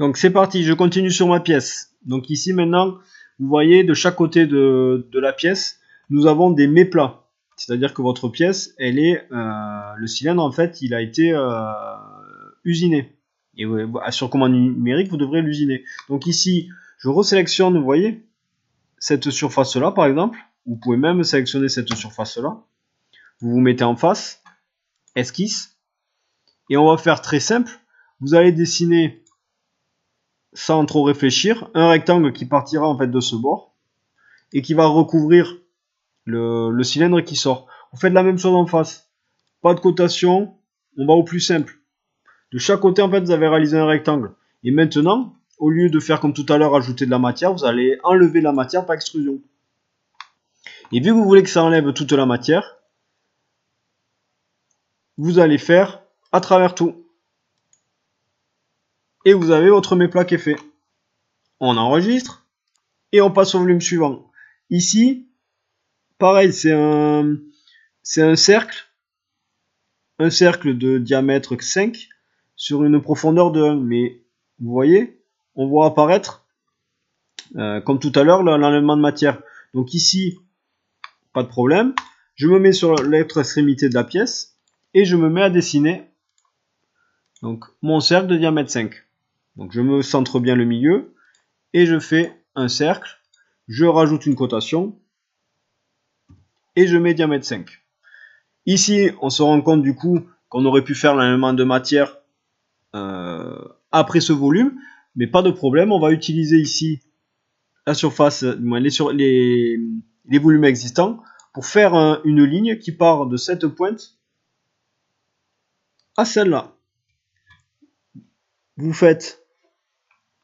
Donc c'est parti, je continue sur ma pièce. Donc ici maintenant, vous voyez de chaque côté de la pièce, nous avons des méplats. C'est-à-dire que votre pièce, elle est, le cylindre en fait, il a été usiné. Et sur commande numérique, vous devrez l'usiner. Donc ici, je resélectionne, vous voyez, cette surface-là par exemple. Vous pouvez même sélectionner cette surface-là. Vous vous mettez en face, esquisse. Et on va faire très simple. Vous allez dessiner, sans trop réfléchir, un rectangle qui partira en fait de ce bord et qui va recouvrir le cylindre qui sort. Vous faites la même chose en face. Pas de cotation, on va au plus simple. De chaque côté, en fait, vous avez réalisé un rectangle. Et maintenant, au lieu de faire comme tout à l'heure, ajouter de la matière, vous allez enlever la matière par extrusion. Et vu que vous voulez que ça enlève toute la matière, vous allez faire à travers tout. Et vous avez votre méplat qui est fait. On enregistre et on passe au volume suivant. Ici, pareil, c'est un cercle de diamètre 5 sur une profondeur de 1. Mais vous voyez, on voit apparaître, comme tout à l'heure, l'enlèvement de matière. Donc ici, pas de problème. Je me mets sur l'autre extrémité de la pièce et je me mets à dessiner donc mon cercle de diamètre 5. Donc je me centre bien le milieu et je fais un cercle. Je rajoute une cotation et je mets diamètre 5. Ici, on se rend compte du coup qu'on aurait pu faire l'enlèvement de matière après ce volume, mais pas de problème. On va utiliser ici la surface, les volumes existants pour faire une ligne qui part de cette pointe à celle-là. Vous faites,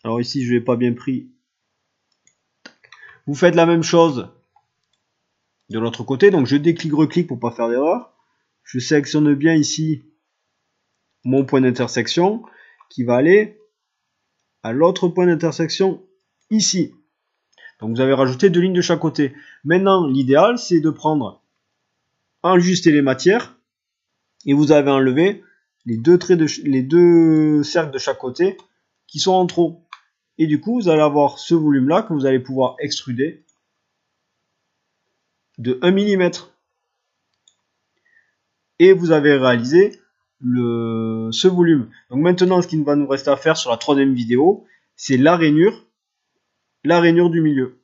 alors ici je n'ai pas bien pris, vous faites la même chose de l'autre côté, donc je déclic-reclic pour pas faire d'erreur. Je sélectionne bien ici mon point d'intersection qui va aller à l'autre point d'intersection ici. Donc vous avez rajouté deux lignes de chaque côté. Maintenant, l'idéal, c'est de prendre, ajuster les matières, et vous avez enlevé les deux cercles de chaque côté qui sont en trop. Et du coup, vous allez avoir ce volume-là que vous allez pouvoir extruder de 1 mm. Et vous avez réalisé ce volume. Donc maintenant, ce qu'il va nous rester à faire sur la troisième vidéo, c'est la rainure du milieu.